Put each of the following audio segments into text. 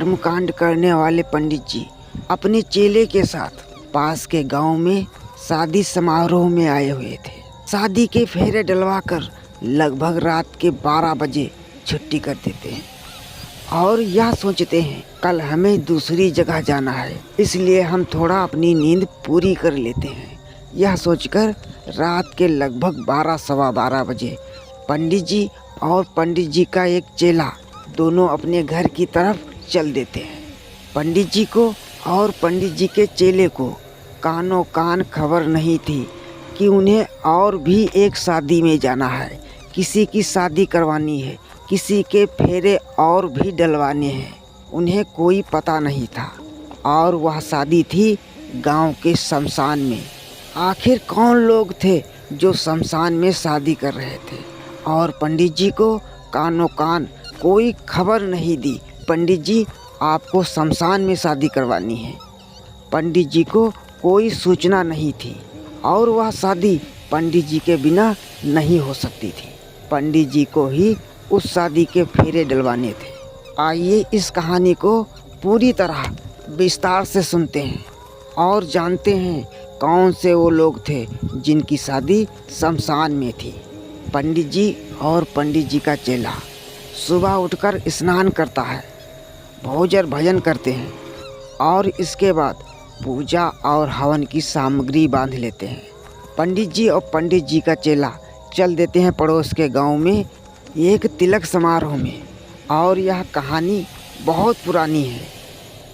कर्मकांड करने वाले पंडित जी अपने चेले के साथ पास के गांव में शादी समारोह में आए हुए थे। शादी के फेरे डलवाकर लगभग रात के 12 बजे छुट्टी कर देते हैं और यह सोचते हैं कल हमें दूसरी जगह जाना है, इसलिए हम थोड़ा अपनी नींद पूरी कर लेते हैं। यह सोचकर रात के लगभग 12 सवा 12 बजे पंडित जी और पंडित जी का एक चेला दोनों अपने घर की तरफ चल देते हैं। पंडित जी को और पंडित जी के चेले को कानों कान खबर नहीं थी कि उन्हें और भी एक शादी में जाना है, किसी की शादी करवानी है, किसी के फेरे और भी डलवाने हैं। उन्हें कोई पता नहीं था और वह शादी थी गांव के शमशान में। आखिर कौन लोग थे जो शमशान में शादी कर रहे थे और पंडित जी को कानों कान कोई खबर नहीं दी। पंडित जी आपको शमशान में शादी करवानी है। पंडित जी को कोई सूचना नहीं थी और वह शादी पंडित जी के बिना नहीं हो सकती थी। पंडित जी को ही उस शादी के फेरे डलवाने थे। आइए इस कहानी को पूरी तरह विस्तार से सुनते हैं और जानते हैं कौन से वो लोग थे जिनकी शादी शमशान में थी। पंडित जी और पंडित जी का चेला सुबह उठकर स्नान करता है, भोजन भजन करते हैं और इसके बाद पूजा और हवन की सामग्री बांध लेते हैं। पंडित जी और पंडित जी का चेला चल देते हैं पड़ोस के गांव में एक तिलक समारोह में। और यह कहानी बहुत पुरानी है।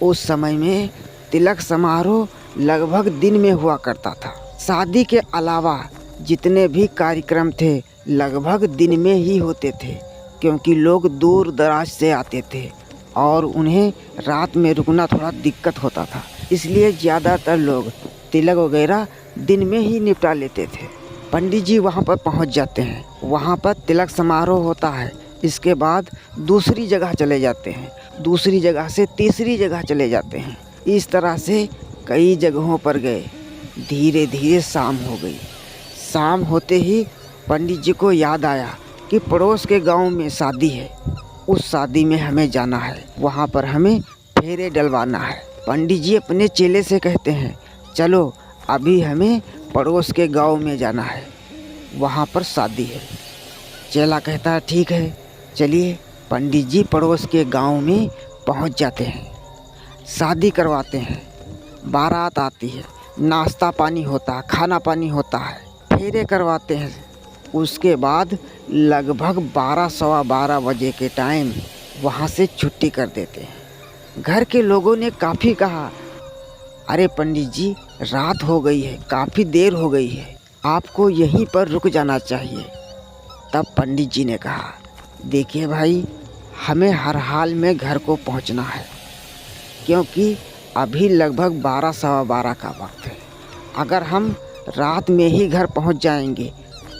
उस समय में तिलक समारोह लगभग दिन में हुआ करता था। शादी के अलावा जितने भी कार्यक्रम थे लगभग दिन में ही होते थे, क्योंकि लोग दूर दराज से आते थे और उन्हें रात में रुकना थोड़ा दिक्कत होता था, इसलिए ज़्यादातर लोग तिलक वगैरह दिन में ही निपटा लेते थे। पंडित जी वहाँ पर पहुँच जाते हैं, वहाँ पर तिलक समारोह होता है। इसके बाद दूसरी जगह चले जाते हैं, दूसरी जगह से तीसरी जगह चले जाते हैं। इस तरह से कई जगहों पर गए। धीरे धीरे शाम हो गई। शाम होते ही पंडित जी को याद आया कि पड़ोस के गांव में शादी है, उस शादी में हमें जाना है, वहाँ पर हमें फेरे डलवाना है। पंडित जी अपने चेले से कहते हैं चलो अभी हमें पड़ोस के गांव में जाना है, वहाँ पर शादी है। चेला कहता है ठीक है चलिए। पंडित जी पड़ोस के गांव में पहुँच जाते हैं, शादी करवाते हैं, बारात आती है, नाश्ता पानी होता है, खाना पानी होता है, फेरे करवाते हैं। उसके बाद लगभग 12 सवा 12 बजे के टाइम वहाँ से छुट्टी कर देते हैं। घर के लोगों ने काफ़ी कहा अरे पंडित जी रात हो गई है, काफ़ी देर हो गई है, आपको यहीं पर रुक जाना चाहिए। तब पंडित जी ने कहा देखिए भाई, हमें हर हाल में घर को पहुँचना है, क्योंकि अभी लगभग 12 सवा 12 का वक्त है। अगर हम रात में ही घर पहुँच जाएंगे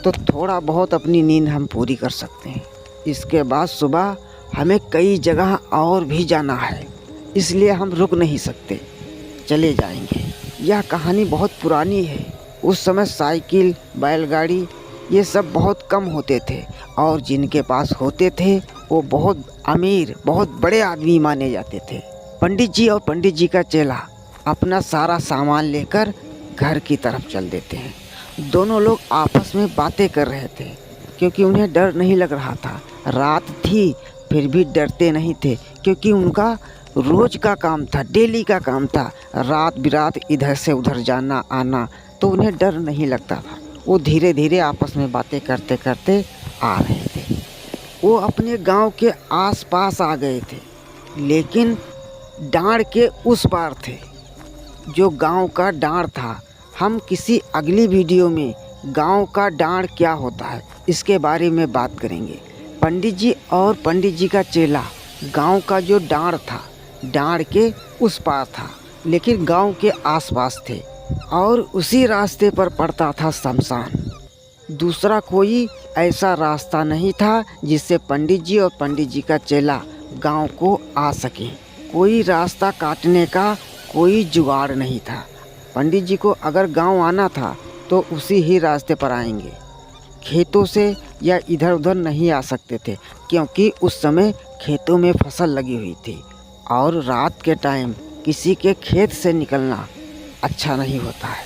तो थोड़ा बहुत अपनी नींद हम पूरी कर सकते हैं। इसके बाद सुबह हमें कई जगह और भी जाना है, इसलिए हम रुक नहीं सकते, चले जाएंगे। यह कहानी बहुत पुरानी है। उस समय साइकिल, बैलगाड़ी ये सब बहुत कम होते थे और जिनके पास होते थे वो बहुत अमीर, बहुत बड़े आदमी माने जाते थे। पंडित जी और पंडित जी का चेला अपना सारा सामान लेकर घर की तरफ चल देते हैं। दोनों लोग आपस में बातें कर रहे थे, क्योंकि उन्हें डर नहीं लग रहा था। रात थी फिर भी डरते नहीं थे, क्योंकि उनका रोज़ का काम था, डेली का काम था, रात बिरात इधर से उधर जाना आना, तो उन्हें डर नहीं लगता था। वो धीरे धीरे आपस में बातें करते करते आ रहे थे। वो अपने गांव के आसपास आ गए थे, लेकिन डाँड़ के उस पार थे जो गांव का डाँड़ था। हम किसी अगली वीडियो में गांव का डाँड़ क्या होता है इसके बारे में बात करेंगे। पंडित जी और पंडित जी का चेला गांव का जो डाँड़ था, डाँड़ के उस पार था, लेकिन गांव के आसपास थे और उसी रास्ते पर पड़ता था शमशान। दूसरा कोई ऐसा रास्ता नहीं था जिससे पंडित जी और पंडित जी का चेला गांव को आ सके। कोई रास्ता काटने का कोई जुगाड़ नहीं था। पंडित जी को अगर गांव आना था तो उसी ही रास्ते पर आएंगे, खेतों से या इधर उधर नहीं आ सकते थे, क्योंकि उस समय खेतों में फसल लगी हुई थी और रात के टाइम किसी के खेत से निकलना अच्छा नहीं होता है।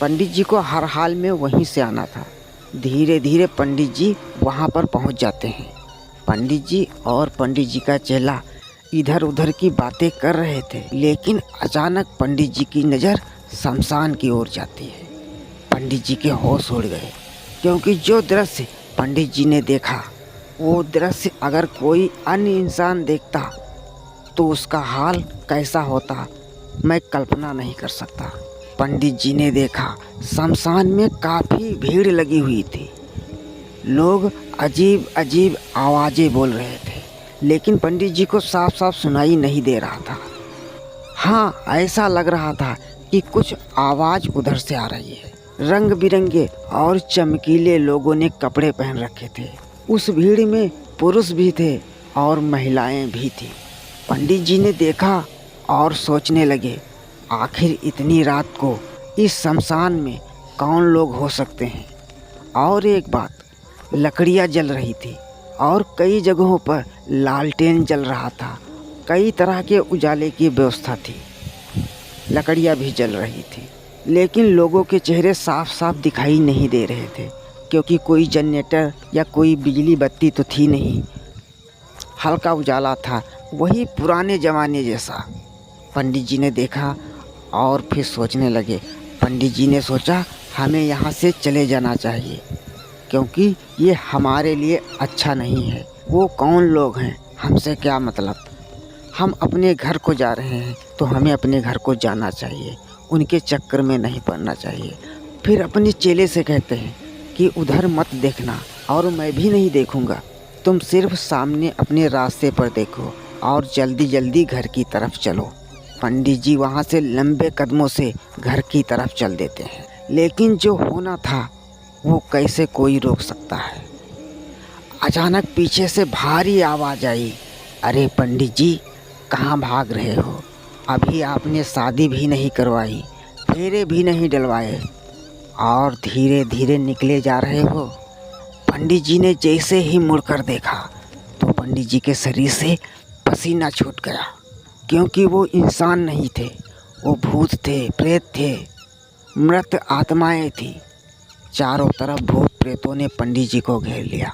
पंडित जी को हर हाल में वहीं से आना था। धीरे धीरे पंडित जी वहाँ पर पहुँच जाते हैं। पंडित जी और पंडित जी का चेला इधर उधर की बातें कर रहे थे, लेकिन अचानक पंडित जी की नज़र शमशान की ओर जाती है। पंडित जी के होश उड़ गए, क्योंकि जो दृश्य पंडित जी ने देखा वो दृश्य अगर कोई अन्य इंसान देखता तो उसका हाल कैसा होता मैं कल्पना नहीं कर सकता। पंडित जी ने देखा शमशान में काफ़ी भीड़ लगी हुई थी। लोग अजीब अजीब आवाज़ें बोल रहे थे, लेकिन पंडित जी को साफ साफ सुनाई नहीं दे रहा था। हाँ, ऐसा लग रहा था कि कुछ आवाज़ उधर से आ रही है। रंग बिरंगे और चमकीले लोगों ने कपड़े पहन रखे थे। उस भीड़ में पुरुष भी थे और महिलाएं भी थी। पंडित जी ने देखा और सोचने लगे, आखिर इतनी रात को इस शमशान में कौन लोग हो सकते हैं। और एक बात, लकड़ियाँ जल रही थी और कई जगहों पर लालटेन जल रहा था। कई तरह के उजाले की व्यवस्था थी, लकड़ियाँ भी जल रही थी, लेकिन लोगों के चेहरे साफ साफ दिखाई नहीं दे रहे थे, क्योंकि कोई जनरेटर या कोई बिजली बत्ती तो थी नहीं। हल्का उजाला था, वही पुराने ज़माने जैसा। पंडित जी ने देखा और फिर सोचने लगे। पंडित जी ने सोचा, हमें यहाँ से चले जाना चाहिए, क्योंकि ये हमारे लिए अच्छा नहीं है। वो कौन लोग हैं, हमसे क्या मतलब। हम अपने घर को जा रहे हैं तो हमें अपने घर को जाना चाहिए, उनके चक्कर में नहीं पड़ना चाहिए। फिर अपने चेले से कहते हैं कि उधर मत देखना और मैं भी नहीं देखूंगा, तुम सिर्फ सामने अपने रास्ते पर देखो और जल्दी जल्दी घर की तरफ चलो। पंडित जी वहाँ से लंबे कदमों से घर की तरफ चल देते हैं, लेकिन जो होना था वो कैसे कोई रोक सकता है। अचानक पीछे से भारी आवाज़ आई, अरे पंडित जी, कहाँ भाग रहे हो? अभी आपने शादी भी नहीं करवाई, फेरे भी नहीं डलवाए और धीरे धीरे निकले जा रहे हो। पंडित जी ने जैसे ही मुड़कर देखा तो पंडित जी के शरीर से पसीना छूट गया, क्योंकि वो इंसान नहीं थे, वो भूत थे, प्रेत थे, मृत आत्माएं थी। चारों तरफ भूत प्रेतों ने पंडित जी को घेर लिया।